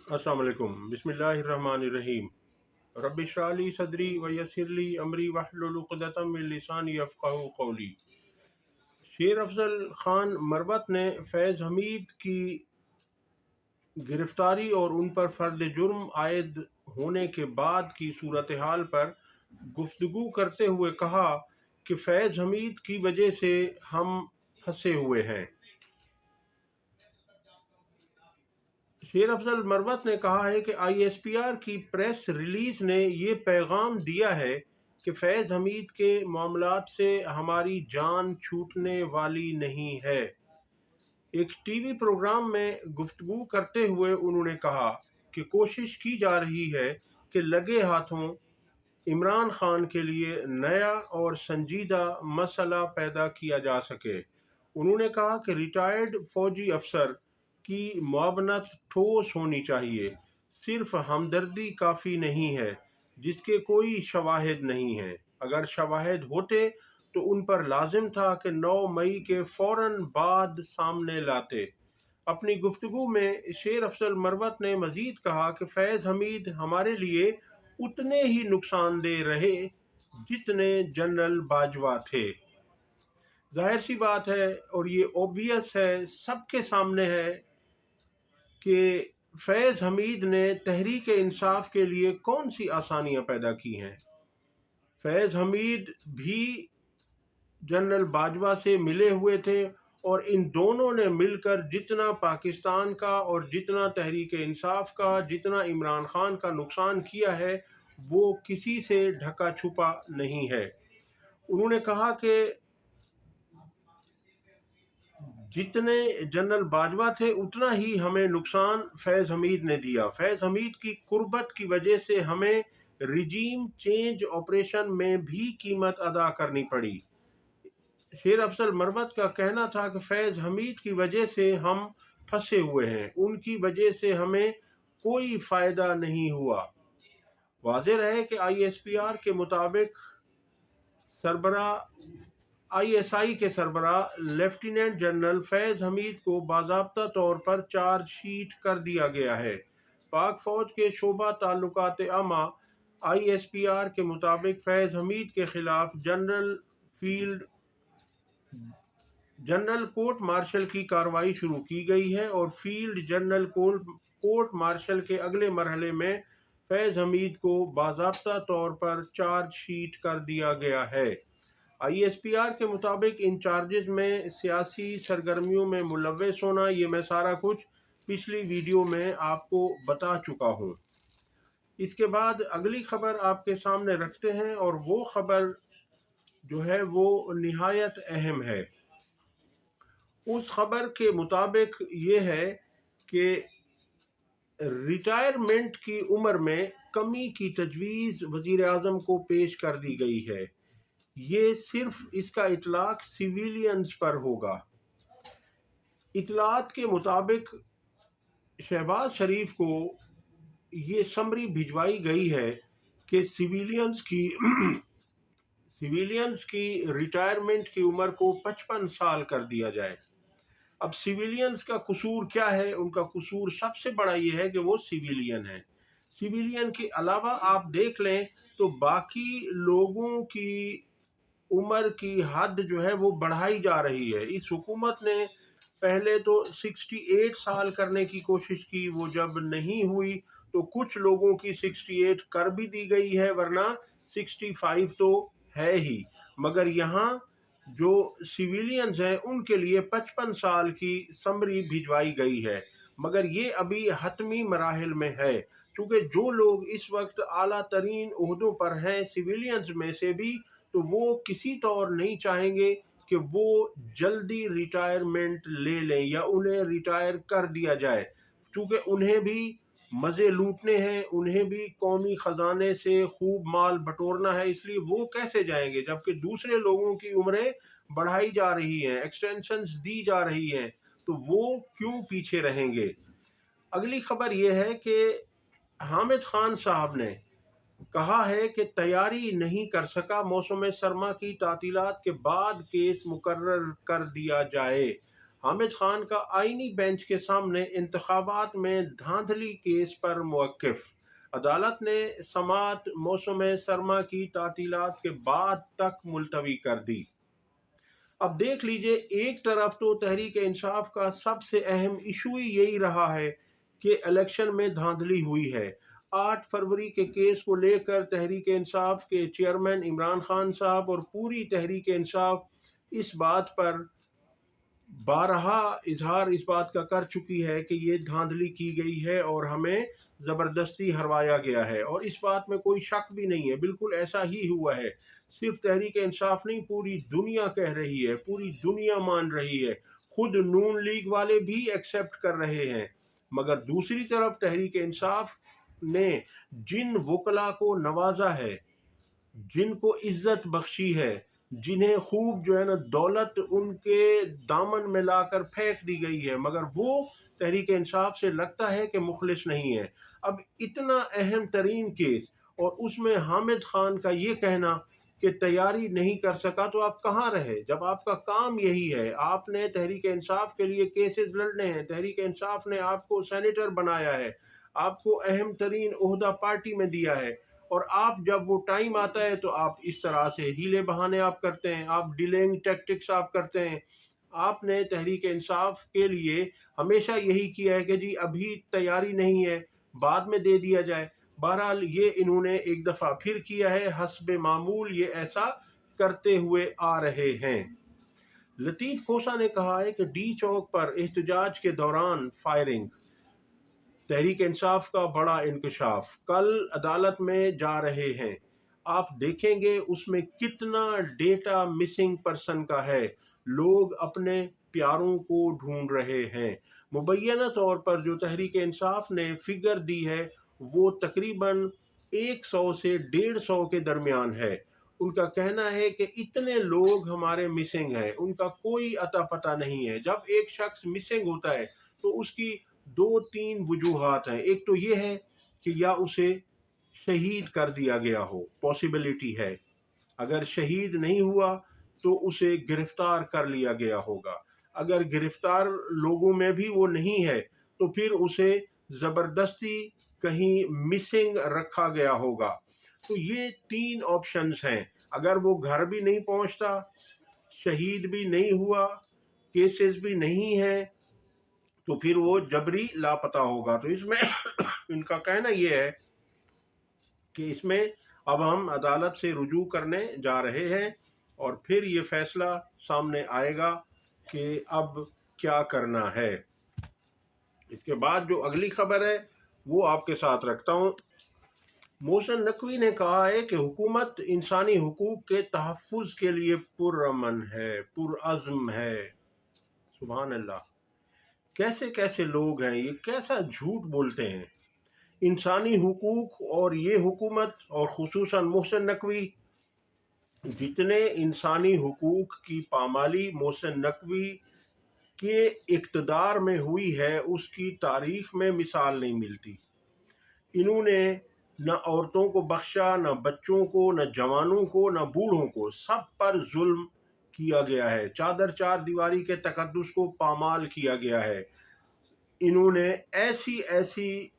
अस्सलाम वालेकुम बिस्मिल्लाहिर्रहमानिर्रहीम रब्बि इश्रह ली सदरी व यस्सिर ली अमरी वहलुल उक़दतम मिन लिसानी यफ़क़हू क़ौली। शेर अफजल खान मरबत ने फैज़ हमीद की गिरफ्तारी और उन पर फर्द जुर्म आयद होने के बाद की सूरत हाल पर गुफ्तगू करते हुए कहा कि फैज़ हमीद की वजह से हम फंसे हुए हैं। शेर अफजल मरवत ने कहा है कि ISPR की प्रेस रिलीज ने ये पैगाम दिया है कि फैज़ हमीद के मामलात से हमारी जान छूटने वाली नहीं है। एक टीवी प्रोग्राम में गुफ्तगू करते हुए उन्होंने कहा कि कोशिश की जा रही है कि लगे हाथों इमरान खान के लिए नया और संजीदा मसला पैदा किया जा सके। उन्होंने कहा कि रिटायर्ड फौजी अफसर की मुआवनत ठोस होनी चाहिए, सिर्फ हमदर्दी काफ़ी नहीं है जिसके कोई शवाहिद नहीं है। अगर शवाहिद होते तो उन पर लाजिम था कि 9 मई के फ़ौरन बाद सामने लाते। अपनी गुफ्तगू में शेर अफजल मरवत ने मज़ीद कहा कि फैज़ हमीद हमारे लिए उतने ही नुकसानदेह रहे जितने जनरल बाजवा थे। जाहिर सी बात है और ये ऑब्वियस है, सबके सामने है कि फैज़ हमीद ने तहरीक इंसाफ के लिए कौन सी आसानियां पैदा की हैं। फैज़ हमीद भी जनरल बाजवा से मिले हुए थे और इन दोनों ने मिलकर जितना पाकिस्तान का और जितना तहरीक इंसाफ का, जितना इमरान खान का नुकसान किया है, वो किसी से ढका छुपा नहीं है। उन्होंने कहा कि जितने जनरल बाजवा थे उतना ही हमें नुकसान फैज़ हमीद ने दिया। फैज़ हमीद की कुर्बत की वजह से हमें रिजीम चेंज ऑपरेशन में भी कीमत अदा करनी पड़ी। शेर अफजल मरवत का कहना था कि फैज़ हमीद की वजह से हम फंसे हुए हैं, उनकी वजह से हमें कोई फ़ायदा नहीं हुआ। वाज़ेह रहे कि ISPR के मुताबिक सरबरा ISI के सरबरा लेफ्टिनेंट जनरल फैज़ हमीद को बाज़ाब्ता तौर पर चार्ज शीट कर दिया गया है। पाक फ़ौज के शोबा ताल्लुकात आमा ISPR के मुताबिक फैज़ हमीद के खिलाफ जनरल कोर्ट मार्शल की कार्रवाई शुरू की गई है और फील्ड जनरल कोर्ट मार्शल के अगले मरहले में फैज़ हमीद को बाज़ाब्ता तौर पर चार्ज शीट कर दिया गया है। ISPR के मुताबिक इन चार्जेस में सियासी सरगर्मियों में मुलव्वस होना, ये मैं सारा कुछ पिछली वीडियो में आपको बता चुका हूँ। इसके बाद अगली खबर आपके सामने रखते हैं और वो खबर जो है वो निहायत अहम है। उस खबर के मुताबिक ये है कि रिटायरमेंट की उम्र में कमी की तजवीज़ वज़ीर आज़म को पेश कर दी गई है। ये सिर्फ इसका इतलाक सिविलियंस पर होगा। इतलात के मुताबिक शहबाज शरीफ को ये समरी भिजवाई गई है कि सिविलियंस की रिटायरमेंट की उम्र को 55 साल कर दिया जाए। अब सिविलियंस का कसूर क्या है? उनका कसूर सबसे बड़ा ये है कि वो सिविलियन है। सिविलियन के अलावा आप देख लें तो बाकी लोगों की उम्र की हद जो है वो बढ़ाई जा रही है। इस हुकूमत ने पहले तो 68 साल करने की कोशिश की, वो जब नहीं हुई तो कुछ लोगों की 68 कर भी दी गई है, वरना 65 तो है ही। मगर यहाँ जो सिविलियंस हैं उनके लिए 55 साल की समरी भिजवाई गई है, मगर ये अभी हतमी मराहिल में है। क्योंकि जो लोग इस वक्त आला तरीन ओहदों पर हैं सिविलियंस में से भी, तो वो किसी तौर नहीं चाहेंगे कि वो जल्दी रिटायरमेंट ले लें या उन्हें रिटायर कर दिया जाए, क्योंकि उन्हें भी मज़े लूटने हैं, उन्हें भी कौमी ख़जाने से खूब माल बटोरना है। इसलिए वो कैसे जाएंगे जबकि दूसरे लोगों की उम्रें बढ़ाई जा रही हैं, एक्सटेंशंस दी जा रही हैं, तो वो क्यों पीछे रहेंगे। अगली खबर यह है कि हामिद खान साहब ने कहा है कि तैयारी नहीं कर सका, मौसम सरमा की तातीलात के बाद केस मुकर्रर कर दिया जाए। हामिद खान का आईनी बेंच के सामने इंतखाबात में धांधली केस पर मौक़िफ़। अदालत ने समाअत मौसम सरमा की तातीलात के बाद तक मुलतवी कर दी। अब देख लीजिए, एक तरफ तो तहरीक इंसाफ का सबसे अहम इशू ही यही रहा है कि इलेक्शन में धांधली हुई है। 8 फरवरी के केस को लेकर तहरीक इंसाफ के चेयरमैन इमरान खान साहब और पूरी तहरीक इंसाफ इस बात पर बारहा इजहार इस बात का कर चुकी है कि ये धांधली की गई है और हमें ज़बरदस्ती हरवाया गया है, और इस बात में कोई शक भी नहीं है, बिल्कुल ऐसा ही हुआ है। सिर्फ तहरीक इंसाफ नहीं, पूरी दुनिया कह रही है, पूरी दुनिया मान रही है, खुद नून लीग वाले भी एक्सेप्ट कर रहे हैं। मगर दूसरी तरफ तहरीक इंसाफ ने जिन वकला को नवाजा है, जिनको इज्जत बख्शी है, जिन्हें खूब जो है ना दौलत उनके दामन में लाकर फेंक दी गई है, मगर वो तहरीक इंसाफ से लगता है कि मुखलिस नहीं है। अब इतना अहम तरीन केस, और उसमें हामिद खान का ये कहना कि तैयारी नहीं कर सका, तो आप कहाँ रहे जब आपका काम यही है? आपने तहरीक इंसाफ के लिए केसेस लड़ने हैं, तहरीक इंसाफ ने आपको सेनेटर बनाया है, आपको अहम तरीन ओहदा पार्टी में दिया है, और आप जब वो टाइम आता है तो आप इस तरह से हीले बहाने आप करते हैं, आप डिलेइंग टैक्टिक्स आप करते हैं। आपने तहरीक इंसाफ के लिए हमेशा यही किया है कि जी अभी तैयारी नहीं है, बाद में दे दिया जाए। बहरहाल ये इन्होंने एक दफ़ा फिर किया है, हस्बे मामूल ये ऐसा करते हुए आ रहे हैं। लतीफ़ खोसा ने कहा है कि डी चौक पर एहतजाज के दौरान फायरिंग, तहरीक इंसाफ का बड़ा इंकशाफ, कल अदालत में जा रहे हैं। आप देखेंगे उसमें कितना डेटा मिसिंग पर्सन का है, लोग अपने प्यारों को ढूंढ रहे हैं। मुबैना तौर पर जो तहरीक इंसाफ ने फिगर दी है वो तकरीबन 100 से 150 के दरमियान है। उनका कहना है कि इतने लोग हमारे मिसिंग हैं, उनका कोई अता पता नहीं है। जब एक शख्स मिसिंग होता है तो उसकी दो तीन वजूहात हैं। एक तो ये है कि या उसे शहीद कर दिया गया हो, पॉसिबिलिटी है। अगर शहीद नहीं हुआ तो उसे गिरफ्तार कर लिया गया होगा। अगर गिरफ्तार लोगों में भी वो नहीं है तो फिर उसे ज़बरदस्ती कहीं मिसिंग रखा गया होगा। तो ये 3 ऑप्शंस हैं। अगर वो घर भी नहीं पहुंचता, शहीद भी नहीं हुआ, केसेस भी नहीं है, तो फिर वो जबरी लापता होगा। तो इसमें इनका कहना ये है कि इसमें अब हम अदालत से रुजू करने जा रहे हैं और फिर ये फैसला सामने आएगा कि अब क्या करना है। इसके बाद जो अगली खबर है वो आपके साथ रखता हूँ। मोहसिन नकवी ने कहा है कि हुकूमत इंसानी हुकूक के तहफ़्फ़ुज़ के लिए पुरअमन है, पुरअज़्म है। सुभान अल्लाह, कैसे कैसे लोग हैं ये, कैसा झूठ बोलते हैं। इंसानी हुकूक और ये हुकूमत और खुसूसन मोहसिन नकवी, जितने इंसानी हुकूक की पामाली मोहसिन नकवी के इक़्तिदार में हुई है उसकी तारीख़ में मिसाल नहीं मिलती। इन्होंने न औरतों को बख्शा, न बच्चों को, न जवानों को, न बूढ़ों को, सब पर जुल्म किया गया है। चादर चार दीवारी के तकद्दुस को पामाल किया गया है। इन्होंने ऐसी ऐसी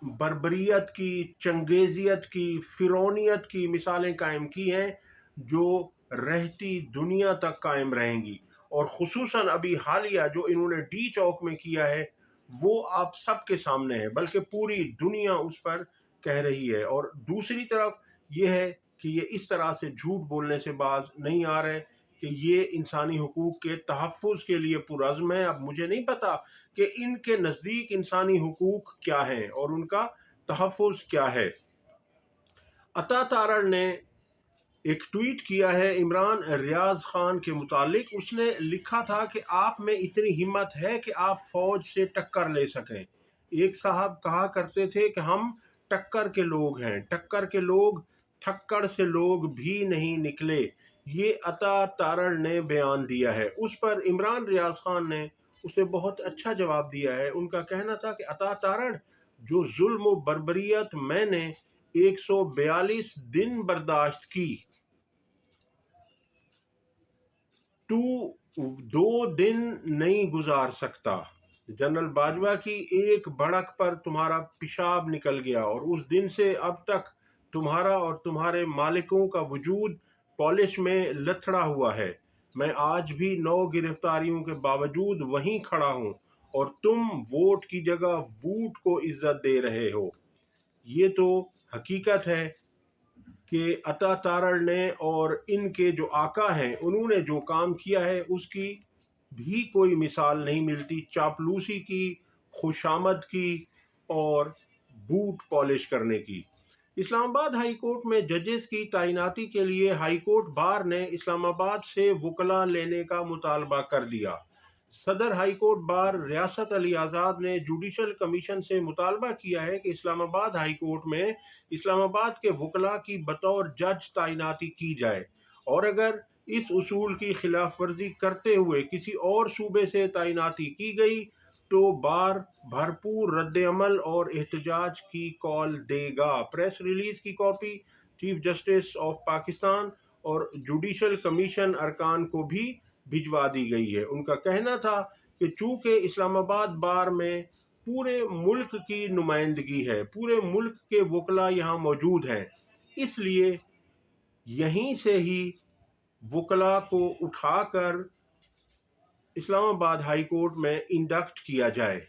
बर्बरियत की, चंगेजियत की, फिरौनियत की मिसालें कायम की हैं जो रहती दुनिया तक कायम रहेंगी। और ख़ुसूसन अभी हालिया जो इन्होंने डी चौक में किया है वो आप सबके सामने है, बल्कि पूरी दुनिया उस पर कह रही है। और दूसरी तरफ ये है कि ये इस तरह से झूठ बोलने से बाज नहीं आ रहे कि ये इंसानी हुकूक के तहफ़्फ़ुज़ के लिए पुरअज़्म है। अब मुझे नहीं पता कि इनके नज़दीक इंसानी हुकूक क्या हैं और उनका तहफ़्फ़ुज़ क्या है। अता तारड़ ने एक ट्वीट किया है इमरान रियाज खान के मुतालिक। उसने लिखा था कि आप में इतनी हिम्मत है कि आप फौज से टक्कर ले सकें। एक साहब कहा करते थे कि हम टक्कर के लोग हैं, टक्कर के लोग, ठक्कर से लोग भी नहीं निकले। ये अता तारड़ ने बयान दिया है। उस पर इमरान रियाज खान ने उसे बहुत अच्छा जवाब दिया है। उनका कहना था कि अता तारड़, जो जुल्म व बर्बरियत मैंने 142 दिन बर्दाश्त की, तू 2 दिन नहीं गुजार सकता। जनरल बाजवा की एक भड़क पर तुम्हारा पेशाब निकल गया और उस दिन से अब तक तुम्हारा और तुम्हारे मालिकों का वजूद पॉलिश में लथड़ा हुआ है। मैं आज भी 9 गिरफ्तारियों के बावजूद वहीं खड़ा हूं और तुम वोट की जगह बूट को इज्जत दे रहे हो। ये तो हकीकत है कि अता तारड़ ने और इनके जो आका हैं उन्होंने जो काम किया है उसकी भी कोई मिसाल नहीं मिलती, चापलूसी की, खुशामद की और बूट पॉलिश करने की। इस्लामाबाद हाई कोर्ट में जजेस की तैनाती के लिए हाई कोर्ट बार ने इस्लामाबाद से वकला लेने का मुतालबा कर दिया। सदर हाई कोर्ट बार रियासत अली आज़ाद ने जुडिशल कमीशन से मुतालबा किया है कि इस्लामाबाद हाई कोर्ट में इस्लामाबाद के वकला की बतौर जज तैनाती की जाए और अगर इस उसूल की खिलाफ वर्जी करते हुए किसी और सूबे से तैनाती की गई तो बार भरपूर रद्द-ए-अमल और एहतजाज की कॉल देगा। प्रेस रिलीज की copy chief justice of Pakistan और जुडिशल कमीशन अरकान को भी भिजवा दी गई है। उनका कहना था कि चूंकि इस्लामाबाद बार में पूरे मुल्क की नुमाइंदगी है, पूरे मुल्क के वकला यहाँ मौजूद हैं, इसलिए यहीं से ही वकला को उठाकर इस्लामाबाद हाई कोर्ट में इंडक्ट किया जाए।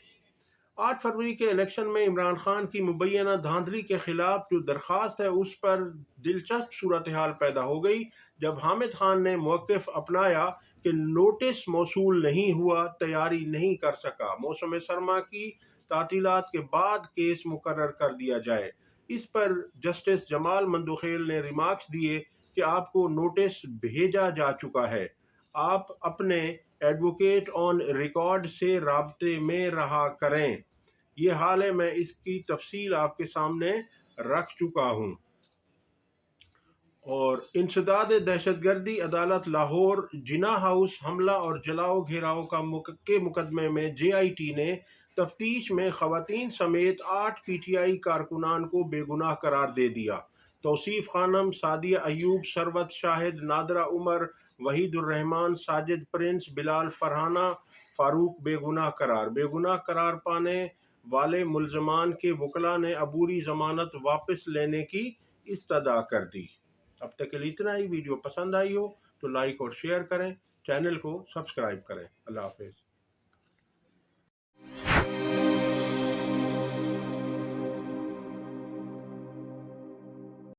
8 फरवरी के इलेक्शन में इमरान खान की मुबैना धांधली के खिलाफ जो दरख्वास्त है उस पर दिलचस्प सूरत हाल पैदा हो गई जब हामिद खान ने मौक़िफ़ अपनाया कि नोटिस मौसूल नहीं हुआ, तैयारी नहीं कर सका, मौसम सरमा की तातीलात के बाद केस मुकर्रर कर दिया जाए। इस पर जस्टिस जमाल मंदोखेल ने रिमार्क्स दिए कि आपको नोटिस भेजा जा चुका है, आप अपने एडवोकेट ऑन रिकॉर्ड से राब्ते में रहा करें। ये हाल है, मैं इसकी तफसील आपके सामने रख चुका हूँ। और इंसदाद दहशतगर्दी अदालत लाहौर जिना हाउस हमला और जलाओ घेराव के मुकदमे में JIT ने तफ्तीश में खवातीन समेत 8 PTI कारकुनान को बेगुनाह करार दे दिया। तौसीफ खानम, सादिया अयूब, सरवत शाहिद, नादरा उमर, वहीदुर्रहमान, साजिद प्रिंस, बिलाल फरहाना, फारूक बेगुनाह करार पाने वाले मुल्जमान के वकला ने अबूरी जमानत वापस लेने की इस्तदा कर दी। अब तक के लिए इतना ही। वीडियो पसंद आई हो तो लाइक और शेयर करें, चैनल को सब्सक्राइब करें। अल्लाह हाफिज़।